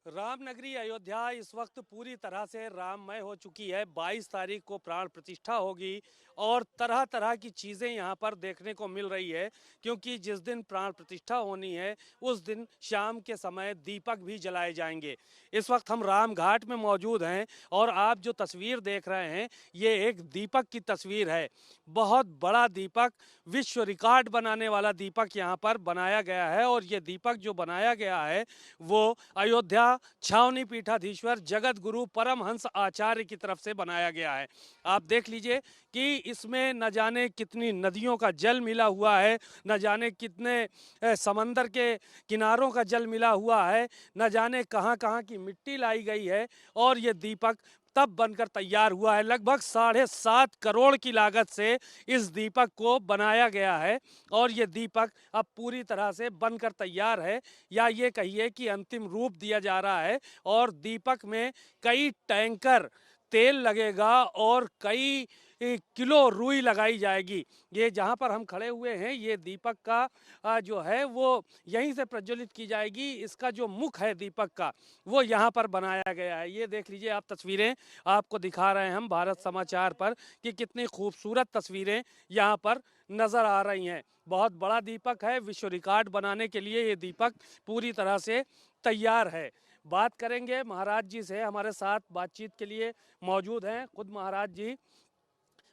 रामनगरी अयोध्या इस वक्त पूरी तरह से राममय हो चुकी है। 22 तारीख को प्राण प्रतिष्ठा होगी और तरह तरह की चीज़ें यहाँ पर देखने को मिल रही है, क्योंकि जिस दिन प्राण प्रतिष्ठा होनी है उस दिन शाम के समय दीपक भी जलाए जाएंगे। इस वक्त हम राम घाट में मौजूद हैं और आप जो तस्वीर देख रहे हैं ये एक दीपक की तस्वीर है। बहुत बड़ा दीपक, विश्व रिकॉर्ड बनाने वाला दीपक यहाँ पर बनाया गया है और ये दीपक जो बनाया गया है वो अयोध्या छावनी पीठाधीश्वर जगत गुरु परमहंस आचार्य की तरफ से बनाया गया है। आप देख लीजिए कि इसमें न जाने कितनी नदियों का जल मिला हुआ है, न जाने कितने समंदर के किनारों का जल मिला हुआ है, न जाने कहाँ कहाँ की मिट्टी लाई गई है और ये दीपक तब बनकर तैयार हुआ है। लगभग 7.5 करोड़ की लागत से इस दीपक को बनाया गया है और ये दीपक अब पूरी तरह से बनकर तैयार है, या ये कहिए कि अंतिम रूप दिया जा रहा है। और दीपक में कई टैंकर तेल लगेगा और कई किलो रुई लगाई जाएगी। ये जहाँ पर हम खड़े हुए हैं ये दीपक का जो है वो यहीं से प्रज्वलित की जाएगी। इसका जो मुख है दीपक का वो यहाँ पर बनाया गया है। ये देख लीजिए आप, तस्वीरें आपको दिखा रहे हैं हम भारत समाचार पर कि कितनी खूबसूरत तस्वीरें यहाँ पर नज़र आ रही हैं। बहुत बड़ा दीपक है, विश्व रिकॉर्ड बनाने के लिए ये दीपक पूरी तरह से तैयार है। बात करेंगे महाराज जी से, हमारे साथ बातचीत के लिए मौजूद हैं खुद महाराज जी,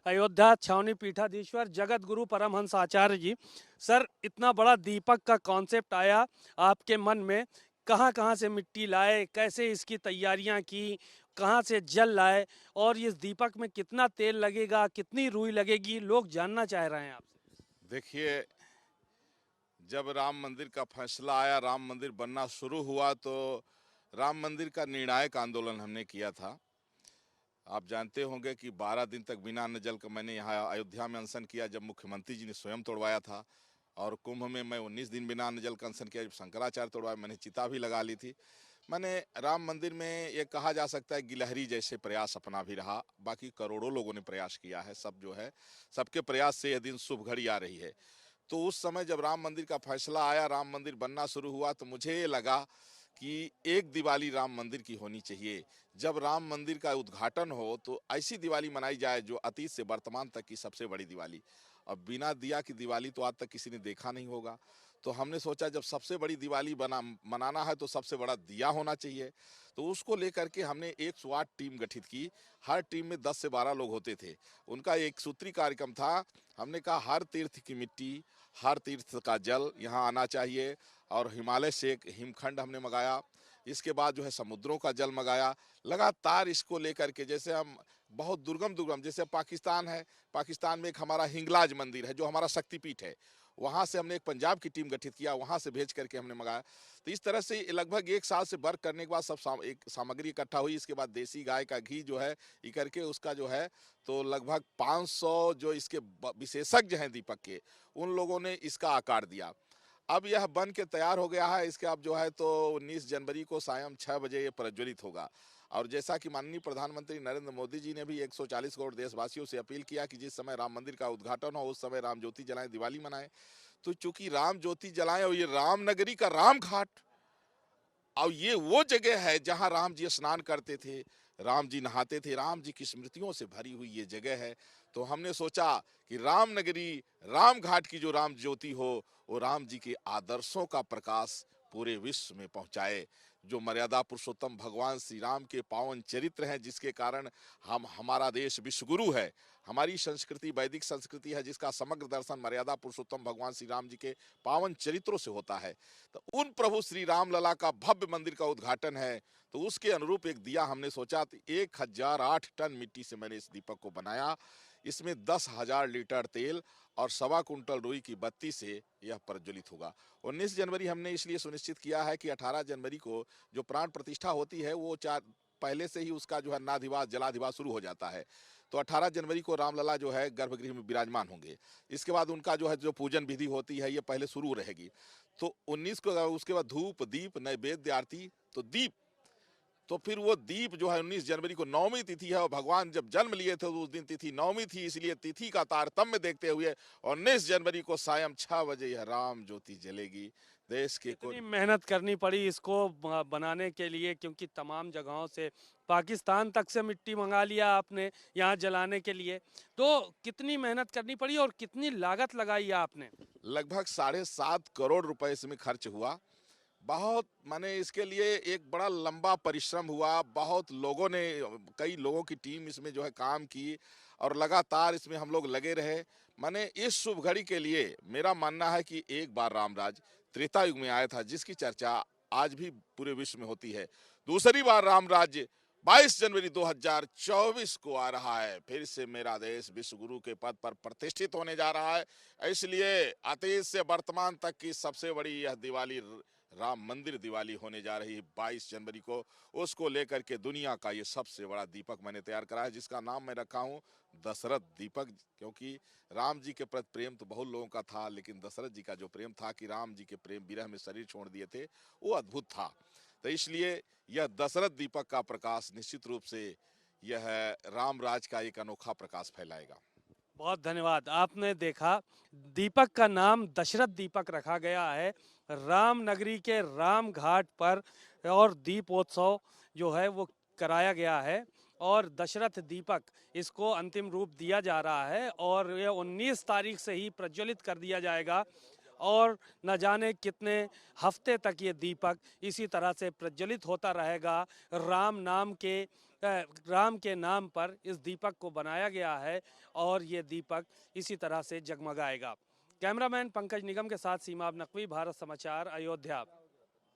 अयोध्या छावनी पीठाधीश्वर जगत गुरु परमहंस आचार्य जी। सर, इतना बड़ा दीपक का कॉन्सेप्ट आया आपके मन में, कहाँ कहाँ से मिट्टी लाए, कैसे इसकी तैयारियां की, कहाँ से जल लाए और इस दीपक में कितना तेल लगेगा, कितनी रुई लगेगी, लोग जानना चाह रहे हैं आपसे। देखिए, जब राम मंदिर का फैसला आया, राम मंदिर बनना शुरू हुआ, तो राम मंदिर का निर्णायक आंदोलन हमने किया था। आप जानते होंगे कि 12 दिन तक बिना अन्न जल का मैंने यहाँ अयोध्या में अनशन किया, जब मुख्यमंत्री जी ने स्वयं तोड़वाया था। और कुंभ में मैं 19 दिन बिना अन्न जल का अनशन किया, जब शंकराचार्य तोड़वाया, मैंने चिता भी लगा ली थी। मैंने राम मंदिर में ये कहा जा सकता है गिलहरी जैसे प्रयास अपना भी रहा, बाकी करोड़ों लोगों ने प्रयास किया है। सब जो है, सबके प्रयास से यह दिन शुभ घड़ी आ रही है। तो उस समय जब राम मंदिर का फैसला आया, राम मंदिर बनना शुरू हुआ, तो मुझे ये लगा कि एक दिवाली राम मंदिर की होनी चाहिए। जब राम मंदिर का उद्घाटन हो तो ऐसी दिवाली मनाई जाए जो अतीत से वर्तमान तक की सबसे बड़ी दिवाली। अब बिना दिया की दिवाली तो आज तक किसी ने देखा नहीं होगा। तो हमने सोचा जब सबसे बड़ी दिवाली मनाना है तो सबसे बड़ा दिया होना चाहिए। तो उसको लेकर के हमने 108 टीम गठित की। हर टीम में 10 से 12 लोग होते थे। उनका एक सूत्री कार्यक्रम था। हमने कहा हर तीर्थ की मिट्टी, हर तीर्थ का जल यहाँ आना चाहिए। और हिमालय से एक हिमखंड हमने मंगाया। इसके बाद जो है समुद्रों का जल मंगाया। लगातार इसको लेकर के, जैसे हम बहुत दुर्गम दुर्गम, जैसे पाकिस्तान है, पाकिस्तान में एक हमारा हिंगलाज मंदिर है जो हमारा शक्तिपीठ है, वहाँ से हमने एक पंजाब की टीम गठित किया, वहाँ से भेज करके हमने मंगाया। तो इस तरह से लगभग 1 साल से वर्क करने के बाद सब एक सामग्री इकट्ठा हुई। इसके बाद देसी गाय का घी जो है ये करके उसका जो है, तो लगभग 500 जो इसके विशेषज्ञ हैं दीपक के, उन लोगों ने इसका आकार दिया। अब यह बन के तैयार हो गया है। इसके अब जो है तो 19 जनवरी को सायं 6 बजे ये प्रज्वलित होगा। और जैसा कि माननीय प्रधानमंत्री नरेंद्र मोदी जी ने भी 140 करोड़ देशवासियों से अपील किया कि जिस समय राम मंदिर का उद्घाटन हो उस समय राम ज्योति जलाएं, दिवाली मनाएं। तो चूंकि राम ज्योति जलाएं और ये राम नगरी का राम घाट, और ये वो जगह है जहां राम जी स्नान करते थे, राम जी नहाते थे, राम जी की स्मृतियों से भरी हुई ये जगह है। तो हमने सोचा कि राम नगरी, राम घाट की जो राम ज्योति हो, वो राम जी के आदर्शों का प्रकाश पूरे विश्व में पहुंचाए। जो मर्यादा पुरुषोत्तम भगवान श्री राम के पावन चरित्र हैं, जिसके कारण हमारा देश विश्वगुरु है। हमारी संस्कृति वैदिक संस्कृति है, जिसका समग्र दर्शन मर्यादा पुरुषोत्तम भगवान श्री राम जी के पावन चरित्रों से होता है। तो उन प्रभु श्री राम लला का भव्य मंदिर का उद्घाटन है, तो उसके अनुरूप एक दिया हमने सोचा। 1008 टन मिट्टी से मैंने इस दीपक को बनाया। इसमें 10,000 लीटर तेल और 1.25 कुंटल रुई की बत्ती से यह प्रज्वलित होगा। 19 जनवरी हमने इसलिए सुनिश्चित किया है कि 18 जनवरी को जो प्राण प्रतिष्ठा होती है वो पहले से ही उसका जो है नाधिवास जलाधिवास शुरू हो जाता है। तो 18 जनवरी को रामलला जो है गर्भगृह में विराजमान होंगे। इसके बाद उनका जो है जो पूजन विधि होती है ये पहले शुरू रहेगी। तो 19 को उसके बाद धूप दीप नैवेद्य आरती, तो दीप तो फिर वो दीप जो है 19 जनवरी को नवमी तिथि है और भगवान जब जन्म लिए थे तो उस दिन तिथि नवमी थी, इसलिए तिथि का तारतम्य देखते हुए 19 जनवरी को सायं 6 बजे यह राम ज्योति जलेगी। देश के कितनी मेहनत करनी पड़ी इसको बनाने के लिए, क्योंकि तमाम जगहों से पाकिस्तान तक से मिट्टी मंगा लिया आपने यहाँ जलाने के लिए, तो कितनी मेहनत करनी पड़ी और कितनी लागत लगाई आपने? लगभग 7.5 करोड़ रुपए इसमें खर्च हुआ। बहुत माने इसके लिए एक बड़ा लंबा परिश्रम हुआ। बहुत लोगों ने, कई लोगों की टीम इसमें जो है काम की और लगातार इसमें हम लोग लगे रहे। माने इस शुभ घड़ी के लिए मेरा मानना है कि एक बार रामराज त्रेता युग में आया था, जिसकी चर्चा आज भी पूरे विश्व में होती है। दूसरी बार राम राज्य 22 जनवरी 2024 को आ रहा है। फिर से मेरा देश विश्व गुरु के पद पर प्रतिष्ठित होने जा रहा है। इसलिए अतीत से वर्तमान तक की सबसे बड़ी यह दिवाली, राम मंदिर दिवाली होने जा रही है 22 जनवरी को। उसको लेकर के दुनिया का ये सबसे बड़ा दीपक मैंने तैयार करा है, जिसका नाम मैं रखा हूँ दशरथ दीपक। क्योंकि राम जी के प्रति प्रेम तो बहुत लोगों का था, लेकिन दशरथ जी का जो प्रेम था कि राम जी के प्रेम विरह में शरीर छोड़ दिए थे, वो अद्भुत था। तो इसलिए यह दशरथ दीपक का प्रकाश निश्चित रूप से यह राम राज का एक अनोखा प्रकाश फैलाएगा। बहुत धन्यवाद। आपने देखा, दीपक का नाम दशरथ दीपक रखा गया है राम नगरी के राम घाट पर, और दीपोत्सव जो है वो कराया गया है और दशरथ दीपक इसको अंतिम रूप दिया जा रहा है और ये 19 तारीख से ही प्रज्वलित कर दिया जाएगा और न जाने कितने हफ्ते तक ये दीपक इसी तरह से प्रज्वलित होता रहेगा। राम के नाम पर इस दीपक को बनाया गया है और ये दीपक इसी तरह से जगमगाएगा। कैमरामैन पंकज निगम के साथ सीमा नकवी, भारत समाचार, अयोध्या।